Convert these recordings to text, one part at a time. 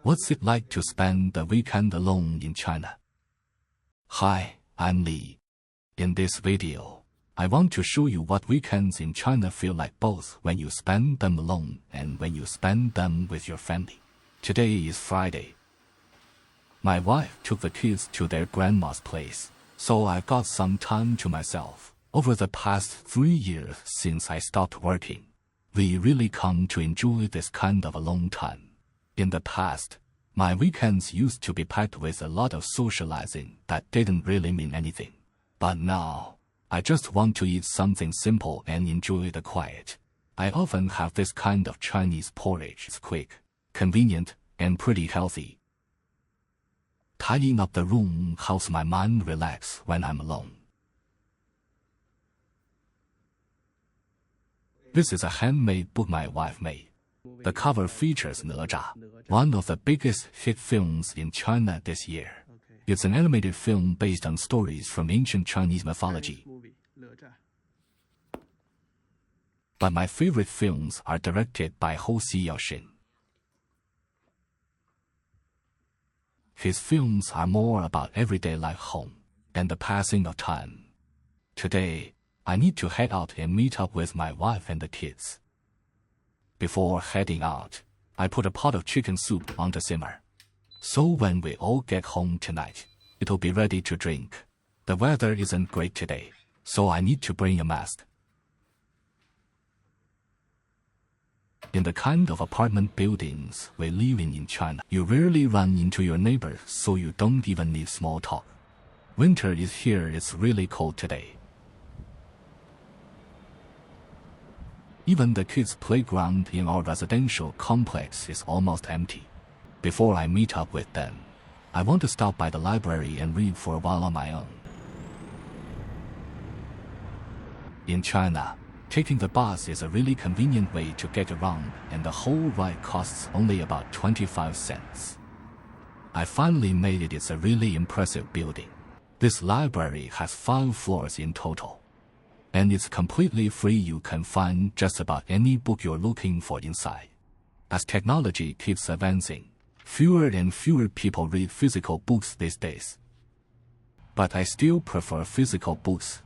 What's it like to spend the weekend alone in China? Hi, I'm Lee. In this video, I want to show you what weekends in China feel like both when you spend them alone and when you spend them with your family. Today is Friday. My wife took the kids to their grandma's place, so I've got some time to myself. Over the past 3 years since I stopped working, we really come to enjoy this kind of alone time. In the past, my weekends used to be packed with a lot of socializing that didn't really mean anything. But now, I just want to eat something simple and enjoy the quiet. I often have this kind of Chinese porridge. It's quick, convenient, and pretty healthy. Tidying up the room helps my mind relax when I'm alone. This is a handmade book my wife made. The cover features哪吒, one of the biggest hit films in China this year. It's an animated film based on stories from ancient Chinese mythology. But my favorite films are directed by Hou Xiaoshin. His films are more about everyday life home and the passing of time. Today, I need to head out and meet up with my wife and the kids. Before heading out, I put a pot of chicken soup on to simmer. So when we all get home tonight, it'll be ready to drink. The weather isn't great today, so I need to bring a mask. In the kind of apartment buildings we live in China, you rarely run into your neighbors, so you don't even need small talk. Winter is here. It's really cold today. Even the kids' playground in our residential complex is almost empty. Before I meet up with them, I want to stop by the library and read for a while on my own. In China, taking the bus is a really convenient way to get around, and the whole ride costs only about 25 cents. I finally made it. It's a really impressive building. This library has 5 floors in total. And it's completely free. You can find just about any book you're looking for inside. As technology keeps advancing, fewer and fewer people read physical books these days. But I still prefer physical books.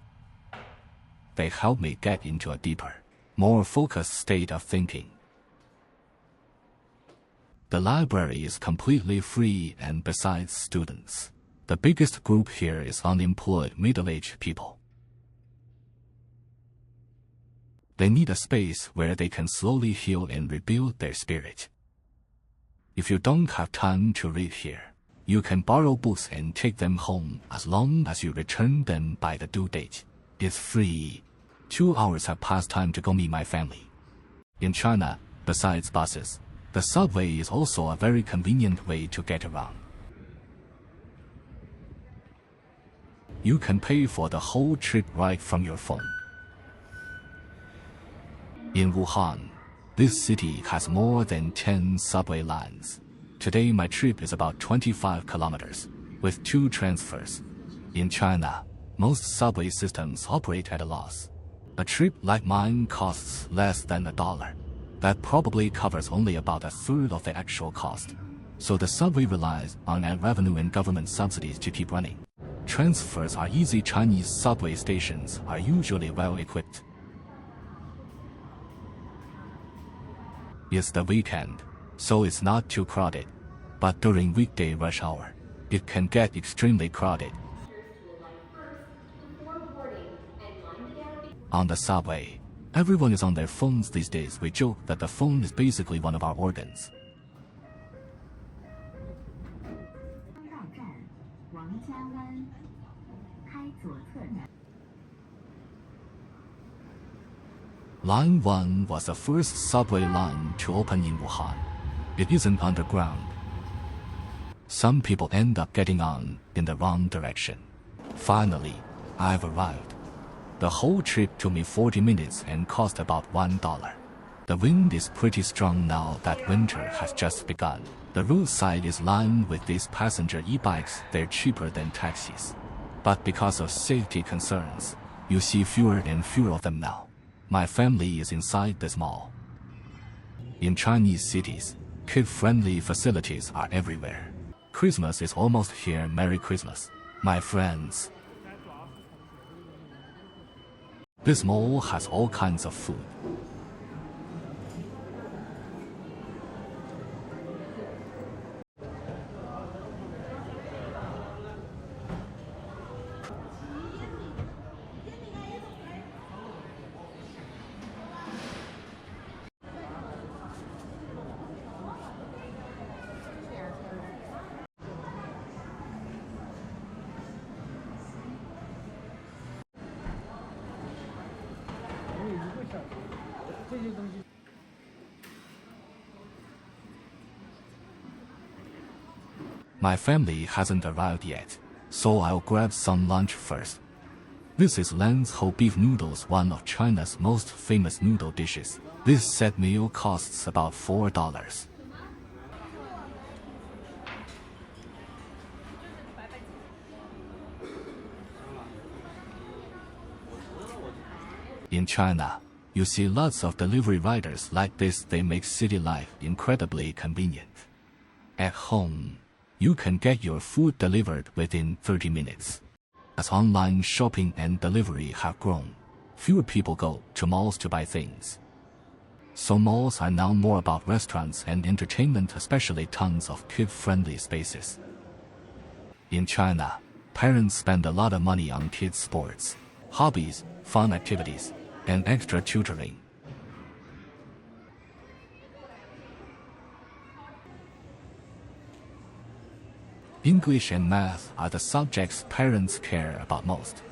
They help me get into a deeper, more focused state of thinking. The library is completely free, and besides students, the biggest group here is unemployed middle-aged people. They need a space where they can slowly heal and rebuild their spirit. If you don't have time to read here, you can borrow books and take them home as long as you return them by the due date. It's free. 2 hours have passed. Time to go meet my family. In China, besides buses, the subway is also a very convenient way to get around. You can pay for the whole trip right from your phone. In Wuhan, this city has more than 10 subway lines. Today my trip is about 25 kilometers, with 2 transfers. In China, most subway systems operate at a loss. A trip like mine costs less than $1. That probably covers only about 1/3 of the actual cost. So the subway relies on ad revenue and government subsidies to keep running. Transfers are easy. Chinese subway stations are usually well equipped. It's the weekend, so it's not too crowded. But during weekday rush hour, it can get extremely crowded. On the subway, everyone is on their phones these days. We joke that the phone is basically one of our organs. Line 1 was the first subway line to open in Wuhan. It isn't underground. Some people end up getting on in the wrong direction. Finally, I've arrived. The whole trip took me 40 minutes and cost about $1. The wind is pretty strong now that winter has just begun. The roadside is lined with these passenger e-bikes. They're cheaper than taxis. But because of safety concerns, you see fewer and fewer of them now. My family is inside this mall. In Chinese cities, kid-friendly facilities are everywhere. Christmas is almost here. Merry Christmas, my friends. This mall has all kinds of food. My family hasn't arrived yet, so I'll grab some lunch first. This is Lan's whole beef noodles, one of China's most famous noodle dishes. This set meal costs about $4. In China, you see lots of delivery riders like this. They make city life incredibly convenient. At home, you can get your food delivered within 30 minutes. As online shopping and delivery have grown, fewer people go to malls to buy things. So malls are now more about restaurants and entertainment, especially tons of kid-friendly spaces. In China, parents spend a lot of money on kids' sports, hobbies, fun activities, and extra tutoring. English and math are the subjects parents care about most.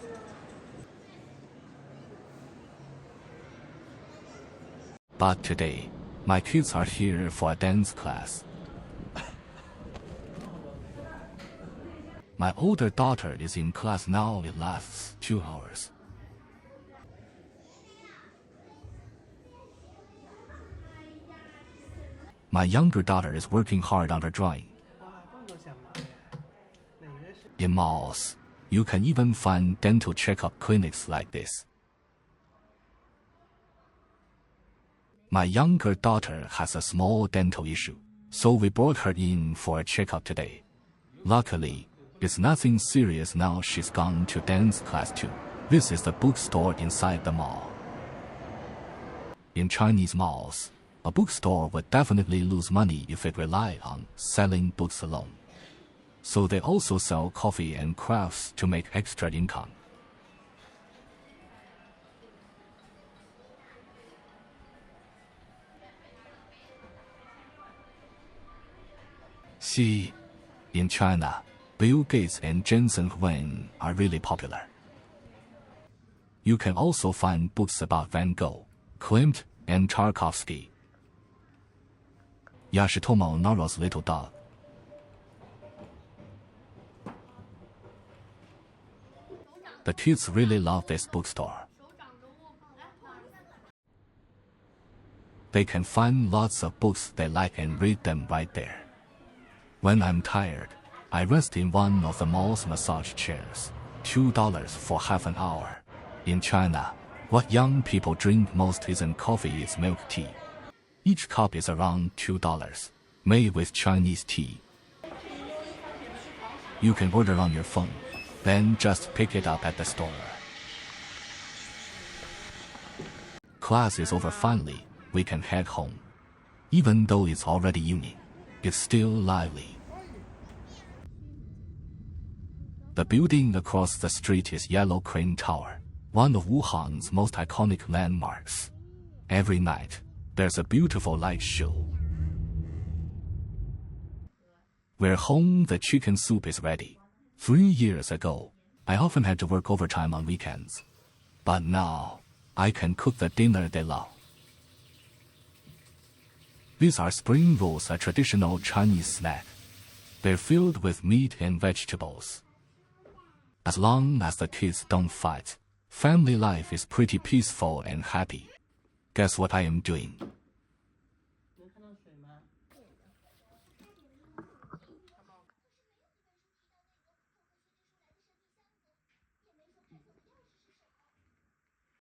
But today, my kids are here for a dance class. My older daughter is in class now. It lasts 2 hours. My younger daughter is working hard on her drawing. In malls, you can even find dental checkup clinics like this. My younger daughter has a small dental issue, so we brought her in for a checkup today. Luckily, it's nothing serious now. She's gone to dance class too. This is the bookstore inside the mall. In Chinese malls, a bookstore would definitely lose money if it relied on selling books alone. So they also sell coffee and crafts to make extra income. See, in China, Bill Gates and Jensen Huang are really popular. You can also find books about Van Gogh, Klimt, and Tchaikovsky. Yoshitomo Naru's little dog. The kids really love this bookstore. They can find lots of books they like and read them right there. When I'm tired, I rest in one of the mall's massage chairs. $2 for half an hour. In China, what young people drink most isn't coffee, it's milk tea. Each cup is around $2, made with Chinese tea. You can order on your phone, then just pick it up at the store. Class is over finally, we can head home. Even though it's already evening, it's still lively. The building across the street is Yellow Crane Tower, one of Wuhan's most iconic landmarks. Every night, there's a beautiful light show. We're home, the chicken soup is ready. 3 years ago, I often had to work overtime on weekends. But now, I can cook the dinner they love. These are spring rolls, a traditional Chinese snack. They're filled with meat and vegetables. As long as the kids don't fight, family life is pretty peaceful and happy. Guess what I am doing?